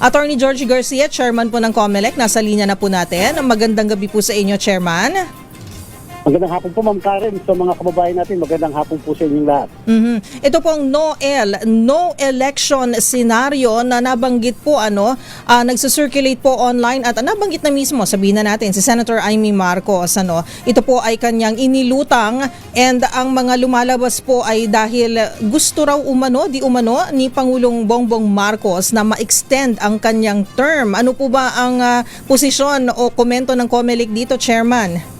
Attorney George Garcia, Chairman po ng COMELEC, nasa linya na po natin. Magandang gabi po sa inyo, Chairman. Magandang hapon po, Ma'am Karen. Sa mga kababayan natin, magandang hapon po sa inyong lahat. Ito pong no election scenario na nabanggit po, nagsa-circulate po online at nabanggit na mismo, sabihin na natin, si Senator Amy Marcos. Ito po ay kanyang inilutang and ang mga lumalabas po ay dahil gusto raw di umano ni Pangulong Bongbong Marcos na ma-extend ang kanyang term. Ano po ba ang posisyon o komento ng COMELEC dito, Chairman?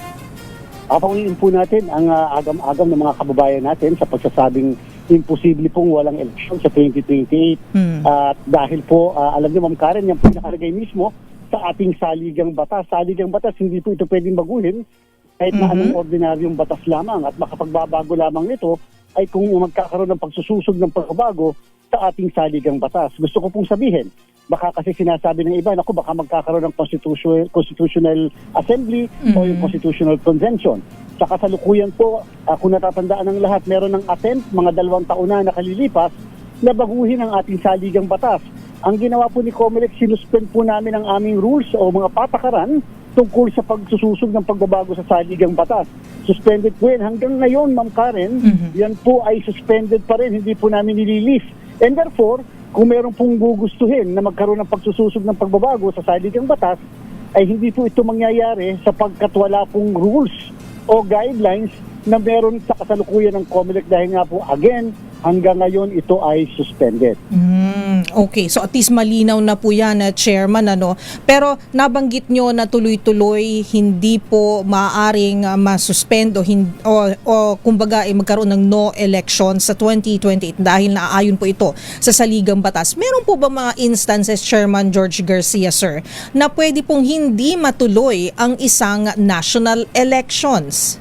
Papangunin po natin ang agam-agam ng mga kababayan natin sa pagsasabing imposible pong walang eleksyon sa 2028. At dahil po, alam niyo, Ma'am Karen, yung pinakalagay mismo sa ating saligang batas. Saligang batas, hindi po ito pwedeng baguhin kahit na anong ordinaryong batas lamang. At makapagbabago lamang nito ay kung magkakaroon ng pagsususog ng pagbabago sa ating saligang batas. Gusto ko pong sabihin, baka kasi sinasabi ng iba, baka magkakaroon ng constitutional assembly o yung constitutional convention. Sa kasalukuyan po, kung natatandaan ng lahat, meron ng attempt, mga 2 taon na nakalilipas, na baguhin ang ating saligang batas. Ang ginawa po ni COMELEC, sinuspend po namin ang aming rules o mga patakaran tungkol sa pagsususog ng pagbabago sa saligang batas. Suspended po yan. Hanggang ngayon, Ma'am Karen, yan po ay suspended pa rin, hindi po namin nililift. And therefore, kung meron pong gugustuhin na magkaroon ng pagsususog ng pagbabago sa saligang batas, ay hindi po ito mangyayari sapagkat wala pong rules o guidelines na meron sa kasalukuyan ng COMELEC dahil nga po, again, hanggang ngayon ito ay suspended. Okay, so at least malinaw na po yan, Chairman. Pero nabanggit nyo na tuloy-tuloy hindi po maaaring masuspend o kumbaga magkaroon ng no election sa 2028 dahil naaayon po ito sa saligang batas. Meron po ba mga instances, Chairman George Garcia, sir, na pwede pong hindi matuloy ang isang national elections?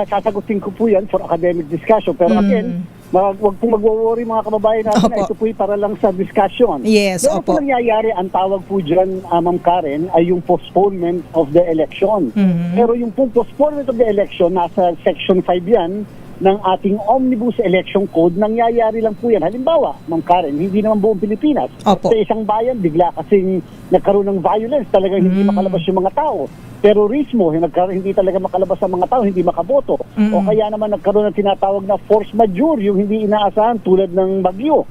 Sasagutin ko po yan for academic discussion. Pero again, wag pong mag-worry mga kababayan natin na ito po para lang sa discussion. Yes, pero po nangyayari, ang tawag po dyan, Ma'am Karen, ay yung postponement of the election. Pero yung pong postponement of the election, nasa Section 5 yan ng ating Omnibus Election Code, nangyayari lang po yan. Halimbawa, Ma'am Karen, hindi naman buong Pilipinas. Sa isang bayan, bigla kasing nagkaroon ng violence, talagang hindi makalabas yung mga tao. Terorismo, hindi talaga makalabas ang mga tao, hindi makaboto. O kaya naman nagkaroon ng tinatawag na force majeure, yung hindi inaasahan tulad ng bagyo,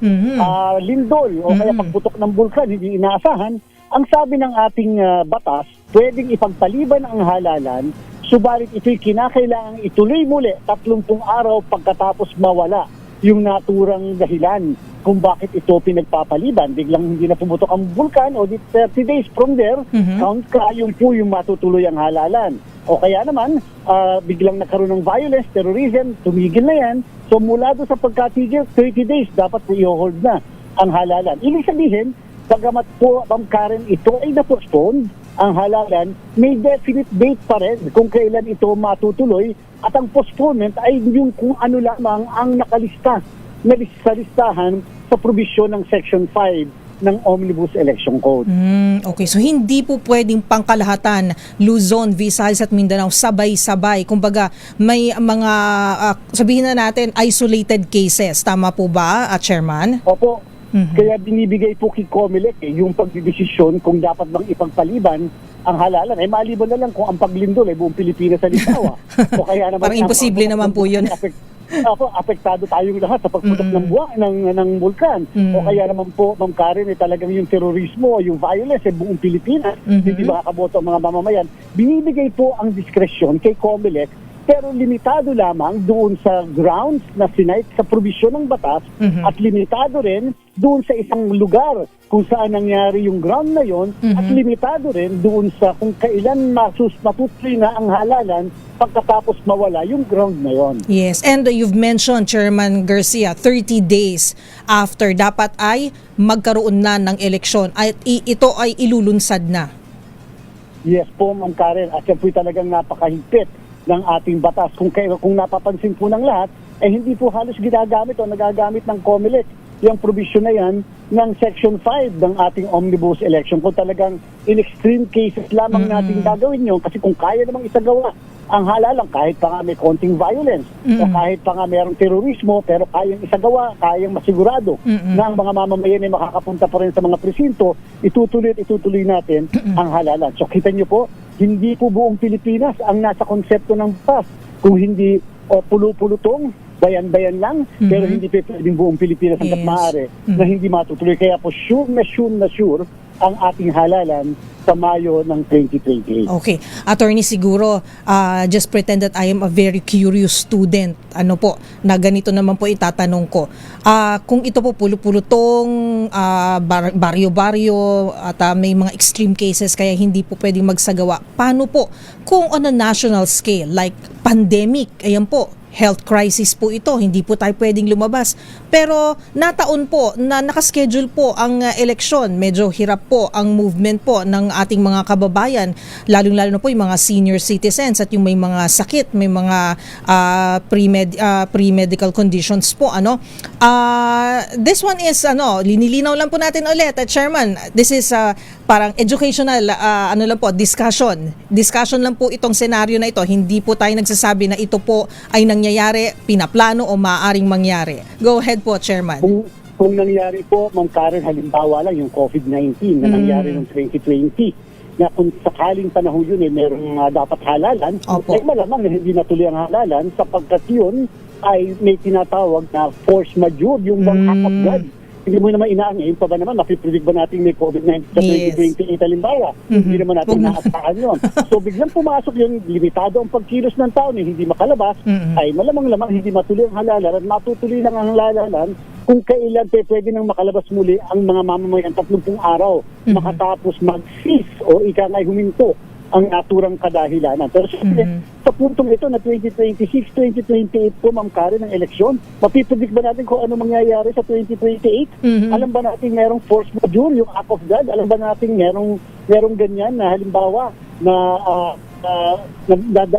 lindol, o kaya pagputok ng bulkan, hindi inaasahan. Ang sabi ng ating batas, pwedeng ipagpaliban ang halalan, subalit ito'y kinakailangang ituloy muli 30 araw pagkatapos mawala yung naturang dahilan kung bakit ito pinagpapaliban. Biglang hindi na pumutok ang bulkan o 30 days from there, count ka, yung po yung matutuloy ang halalan. O kaya naman, biglang nagkaroon ng violence, terrorism, tumigil na yan. So mula doon sa pagkatigil, 30 days, dapat po i-hold na ang halalan. Ibig sabihin, bagamat po, Ma'am Karen, ito ay na-postpone, ang halalan, may definite date pa rin kung kailan ito matutuloy at ang postponement ay yung kung ano lamang ang nakalista sa listahan sa probisyon ng Section 5 ng Omnibus Election Code. Okay, so hindi po pwedeng pangkalahatan Luzon, Visayas at Mindanao sabay-sabay. Kumbaga may mga sabihin na natin isolated cases. Tama po ba, Chairman? Opo. Kaya binibigay po kay COMELEC yung pagdidesisyon kung dapat bang ipagpaliban ang halalan. Maliban na lang kung ang paglindol ay buong Pilipinas sa lisawa. O kaya naman parang imposible naman po yun. Apektado tayong lahat sa pagputok ng bulkan. O kaya naman po, Ma'am Karen, talagang yung terorismo o yung violence ay buong Pilipinas, hindi makakaboto ang mga mamamayan. Binibigay po ang diskresyon kay COMELEC, pero limitado lamang doon sa grounds na sinight sa probisyon ng batas at limitado rin doon sa isang lugar kung saan nangyari yung ground na yon at limitado rin doon sa kung kailan matutuloy na ang halalan pagkatapos mawala yung ground na yon. Yes, and you've mentioned, Chairman Garcia, 30 days after dapat ay magkaroon na ng eleksyon at ito ay ilulunsad na. Yes po, Ma'am Karen, at yan po talagang napakahigpit ng ating batas. Kung napapansin po ng lahat, hindi po halos ginagamit o nagagamit ng COMELEC yung provision na yan ng Section 5 ng ating Omnibus Election. Kung talagang in extreme cases lamang natin gagawin yun, kasi kung kaya namang isagawa ang halalan kahit pa nga may konting violence o kahit pa nga mayroong terorismo, pero kayang isagawa, kayang masigurado na ang mga mamamayan ay makakapunta pa rin sa mga presinto, itutuloy at itutuloy natin ang halalan. So kita nyo po, hindi po buong Pilipinas ang nasa konsepto ng batas. Kung hindi pulo-pulutong, bayan-bayan lang, pero hindi pwedeng buong Pilipinas hanggat maaari na hindi matutuloy. Kaya po sure ang ating halalan sa Mayo ng 2028. Okay. Attorney, siguro, just pretend that I am a very curious student. Ano po, na ganito naman po itatanong ko. Kung ito po pulupulutong, baryo-baryo, at may mga extreme cases kaya hindi po pwedeng magsagawa, paano po kung on a national scale, like pandemic, ayan po, health crisis po ito, hindi po tayo pwedeng lumabas. Pero nataon po na nakaschedule po ang eleksyon. Medyo hirap po ang movement po ng ating mga kababayan, lalong-lalo na po yung mga senior citizens at yung may mga sakit, may mga pre-medical conditions po. This one is, linilinaw lang po natin ulit, Chairman, this is parang educational, discussion. Discussion lang po itong senaryo na ito. Hindi po tayo nagsasabi na ito po ay nangyayari, pinaplano o maaaring mangyari. Go ahead po, Chairman. Kung nangyari po, Ma'am Karen, halimbawa lang yung COVID-19 na nangyari noong 2020, na kung sakaling panahon yun merong dapat halalan, ay malamang na hindi natuloy ang halalan sapagkat yun ay may tinatawag na force majeure, yung act of God. Hindi mo naman inaangin pa ba naman, napipredict ba natin may COVID-19 sa 2028 halimbawa? Hindi naman natin naasahan yun. So biglang pumasok yung limitado ang pagkilos ng tao na hindi makalabas, ay malamang hindi matuloy ang halalan at matutuloy lang ang halalan kung kailan pwede nang makalabas muli ang mga mamamayan 30 araw makatapos mag-cease o ika nga'y huminto ang naturang kadahilanan. Pero siyempre, sa puntong ito na 2026, 2028 po, Ma'am Karen, ng eleksyon, mapipredict ba natin kung ano mangyayari sa 2028? Alam ba natin merong force majeure, yung act of God? Alam ba natin merong ganyan na halimbawa na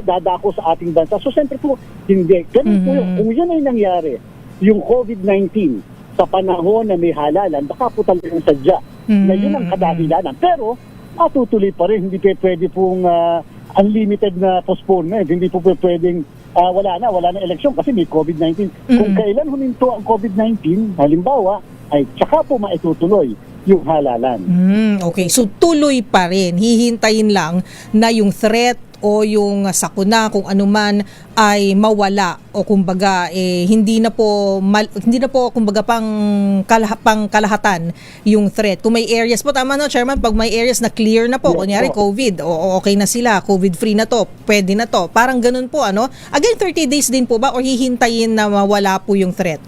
dadako sa ating bansa? So siyempre po, hindi. Ganun po yun. Kung yan ay nangyari, yung COVID-19 sa panahon na may halalan, baka po talagang sadya na yun ang kadahilanan. Pero, matutuloy pa rin. Hindi pwede pong unlimited na postponement. Hindi po pwedeng wala na eleksyon kasi may COVID-19. Kung kailan huminto ang COVID-19, halimbawa, ay tsaka po maitutuloy yung halalan. Okay, so tuloy pa rin. Hihintayin lang na yung threat o yung sakuna kung ano man ay mawala o kumbaga hindi na po kumbaga pang kalahatan yung threat. Kung may areas po, tama no, Chairman, pag may areas na clear na po, kunyari COVID, o okay na sila, COVID free na to, pwede na to. Parang ganun po, Again, 30 days din po ba o hihintayin na mawala po yung threat?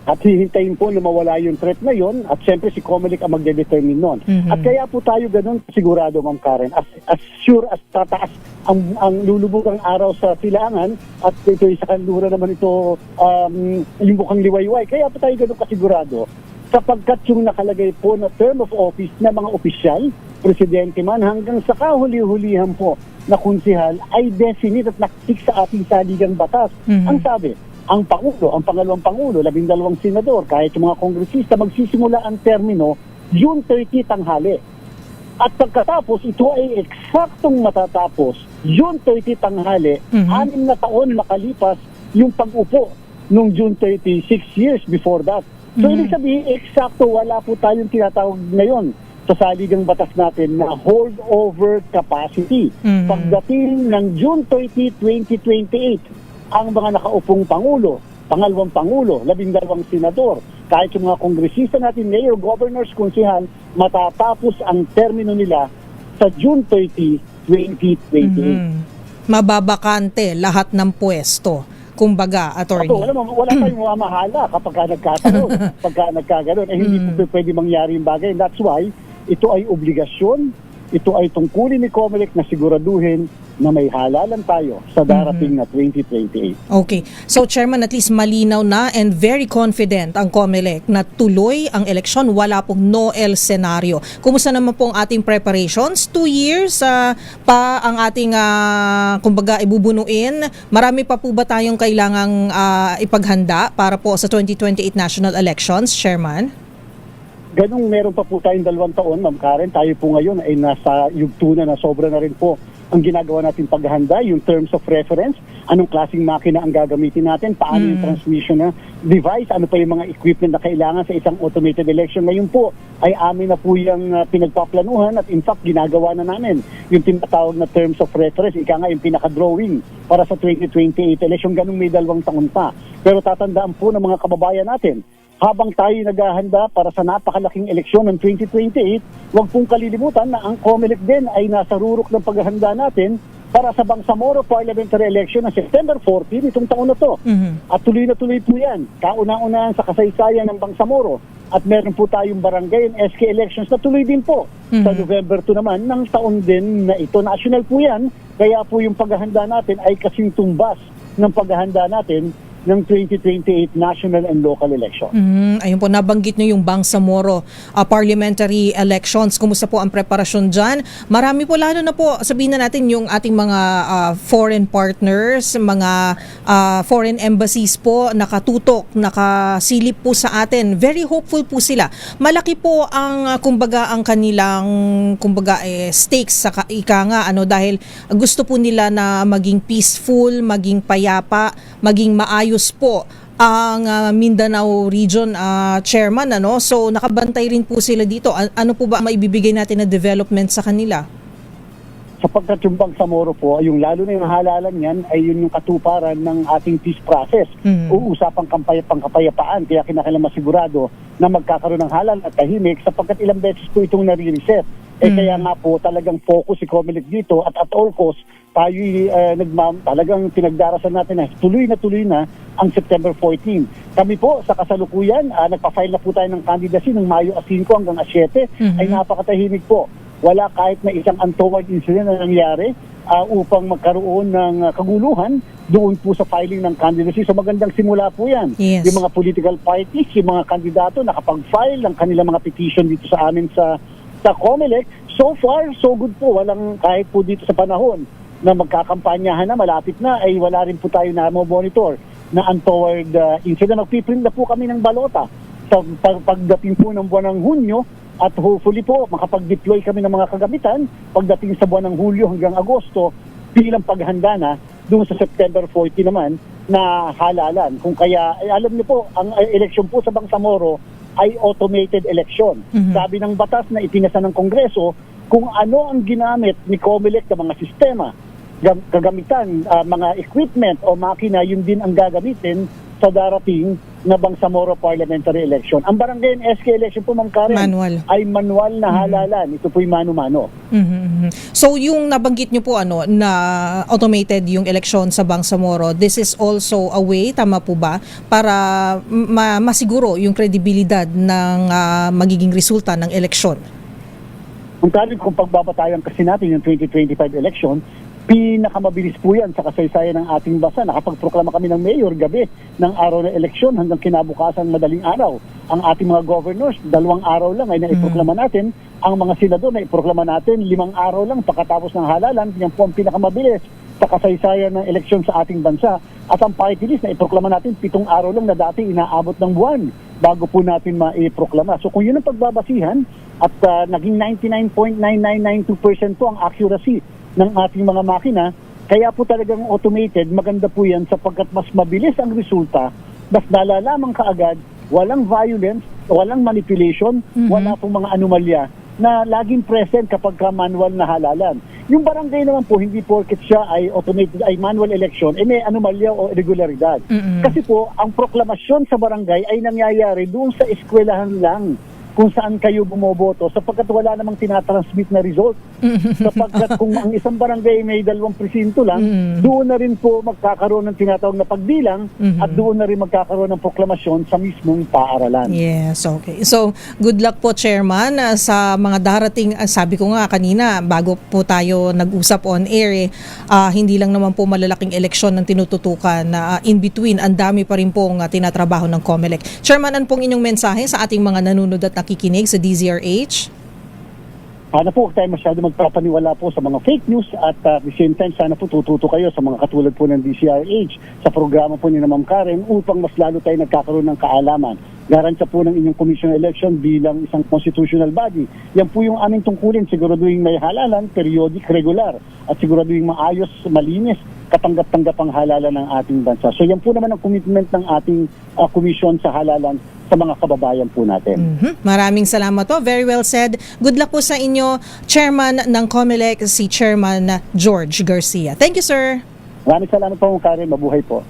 At hihintayin po na mawala yung threat na yon at siyempre si COMELEC ang magde-determine nun. At kaya po tayo ganun sigurado, Ma'am Karen, as sure as tataas ang lulubog ang araw sa silangan at ito sa kanlura naman ito yung mukhang liwayway. Kaya po tayo ganun kasigurado sapagkat yung nakalagay po na term of office na mga opisyal, presidente man hanggang sa kahuli-hulihan po na konsehal ay definite at naktik sa ating saligang batas. Ang sabi, ang Pangulo, ang pangalawang Pangulo, 12 senador, kahit yung mga kongresista, magsisimula ang termino June 30 tanghali. At pagkatapos, ito ay eksaktong matatapos June 30 tanghali, 6 na taon makalipas yung pag-upo nung June 30, 6 years before that. So, ibig sabihin, eksakto, wala po tayong tinatawag ngayon sa saligang batas natin na holdover capacity. Pagdating ng June 30, 2028, ang mga nakaupong Pangulo, pangalawang Pangulo, 12 senador, kahit yung mga kongresista natin, mayor, governors, konsehal, matatapos ang termino nila sa June 30, 2028. Mababakante lahat ng pwesto. Kumbaga, attorney. Wala tayong mamahala kapag nagkakaroon. Pagka nagkakaroon, hindi po pwede mangyari yung bagay. That's why, ito ay obligasyon, ito ay tungkulin ni COMELEC na siguraduhin na may halalan tayo sa darating na 2028. Okay. So, Chairman, at least malinaw na and very confident ang COMELEC na tuloy ang eleksyon, wala pong no-el scenario. Kumusta naman po ang ating preparations? 2 years pa ang ating, kumbaga, ibubunuin. Marami pa po ba tayong kailangang ipaghanda para po sa 2028 national elections, Chairman? Ganong meron pa po tayong 2 taon, Ma'am Karen. Tayo po ngayon ay nasa yugto na sobra na rin po ang ginagawa natin paghahanda, yung terms of reference, anong klaseng makina ang gagamitin natin, paano yung transmission na device, ano pa yung mga equipment na kailangan sa isang automated election. Ngayon po ay amin na po yung pinagpaplanuhan at in fact ginagawa na namin yung tinatawag na terms of reference, ika nga yung pinaka-drawing para sa 2028 election, ganun may 2 taon pa. Pero tatandaan po ng mga kababayan natin, habang tayo naghahanda para sa napakalaking eleksyon ng 2028, huwag pong kalilimutan na ang COMELEC din ay nasa rurok ng paghahanda natin para sa Bangsamoro Parliamentary Election ng September 14 itong taon na to. At tuloy na tuloy po yan. Kauna-unahan sa kasaysayan ng Bangsamoro. At meron po tayong barangay and SK elections na tuloy din po. Sa November 2 naman ng taon din na ito. National po yan. Kaya po yung paghahanda natin ay kasing tumbas ng paghahanda natin ng 2028 national and local election. Ayun po, nabanggit nyo yung Bangsamoro parliamentary elections. Kumusta po ang preparasyon dyan? Marami po, lalo na po, sabihin na natin yung ating mga foreign partners, mga foreign embassies po, nakatutok, nakasilip po sa atin. Very hopeful po sila. Malaki po ang, kumbaga, ang kanilang, kumbaga, stakes sa ika nga, dahil gusto po nila na maging peaceful, maging payapa, maging maayos po ang Mindanao region, chairman, so nakabantay rin po sila dito. Ano po ba maibibigay natin na development sa kanila? Sapagkat yung Bangsamoro po, yung lalo na yung halalan yan ay yun yung katuparan ng ating peace process. Uusapang pangkapayapaan, kaya kinakailangan masigurado na magkakaroon ng halal at tahimik sapagkat ilang beses po itong nare-reset. Kaya nga po talagang focus si COMELEC dito at all costs tayo talagang pinagdarasan natin na tuloy na ang September 14. Kami po sa kasalukuyan, nagpa-file na po tayo ng candidacy ng Mayo 5 hanggang 7, ay napakatahimik po. Wala kahit na isang untoward incident na nangyari upang magkaroon ng kaguluhan doon po sa filing ng candidacy. So magandang simula po yan. Yes. Yung mga political parties, yung mga kandidato nakapag-file ng kanilang mga petition dito sa amin sa COMELEC. So far, so good po. Walang kahit po dito sa panahon na magkakampanyahan na, malapit na, ay wala rin po tayo na monitor na untoward incident. Nagpiprint na po kami ng balota sa pagdating po ng buwan ng Hunyo at hopefully po makapag-deploy kami ng mga kagamitan pagdating sa buwan ng Hulyo hanggang Agosto bilang paghanda na doon sa September 40 naman na halalan. Kung kaya, alam niyo po, ang eleksyon po sa Bangsamoro ay automated election. Sabi ng batas na ipinasa ng Kongreso, kung ano ang ginamit ni COMELEC ng mga sistema, kagamitan, mga equipment o makina, yun din ang gagamitin sa darating na Bangsamoro Parliamentary Election. Ang barangay and SK election po, Ma'am Karen, Manual. ay manual na halalan. Ito po'y mano-mano. So yung nabanggit nyo po na automated yung eleksyon sa Bangsamoro, this is also a way, tama po ba, para masiguro yung kredibilidad ng magiging resulta ng eleksyon? Kung pagbabatayan kasi natin yung 2025 election, pinakamabilis po yan sa kasaysayan ng ating bansa. Nakapagproklama kami ng mayor gabi ng araw ng eleksyon hanggang kinabukasan madaling araw. Ang ating mga governors, 2 araw lang ay naiproklama natin. Ang mga senador na iproklama natin, 5 araw lang pagkatapos ng halalan. Yan po ang pinakamabilis sa kasaysayan ng eleksyon sa ating bansa. At ang party list na iproklama natin, 7 araw lang na dati inaabot ng buwan bago po natin maiproklama. So kung yun ang pagbabasihan at naging 99.9992% po ang accuracy ng ating mga makina, kaya po talagang automated, maganda po yan sapagkat mas mabilis ang resulta, mas nalalaman kaagad, walang violence, walang manipulation, wala pong mga anomalya na laging present kapag manual na halalan. Yung barangay naman po, hindi porket siya ay automated, ay manual election, may anomalya o irregularidad. Kasi po, ang proklamasyon sa barangay ay nangyayari doon sa eskwelahan lang kung saan kayo bumoboto sapagkat wala namang tinatransmit na result. Sapagkat kung ang isang barangay may 2 presinto lang, doon na rin po magkakaroon ng tinatawag na pagbilang at doon na rin magkakaroon ng proklamasyon sa mismong paaralan. Yes, okay. So, good luck po, Chairman, sa mga darating. Sabi ko nga kanina, bago po tayo nag-usap on air, hindi lang naman po malalaking eleksyon ng tinututukan. In between, ang dami pa rin pong tinatrabaho ng COMELEC. Chairman, ano pong inyong mensahe sa ating mga nanonood at nakikinig sa DZRH? Sana po huwag tayo masyado magpapaniwala po sa mga fake news at at the same time sana po tututo kayo sa mga katulad po ng DCRH sa programa po ni na Ma'am Karen upang mas lalo tayo nagkakaroon ng kaalaman. Garantya po ng inyong commission election bilang isang constitutional body. Yan po yung aming tungkulin, siguraduhin may halalan, periodic, regular at siguraduhin maayos, malinis, katanggap-tanggap ang halalan ng ating bansa. So yan po naman ang commitment ng ating commission sa halalan sa mga kababayan po natin. Maraming salamat po. Very well said. Good luck po sa inyo, Chairman ng COMELEC, si Chairman George Garcia. Thank you, sir. Maraming salamat po, Karen. Mabuhay po.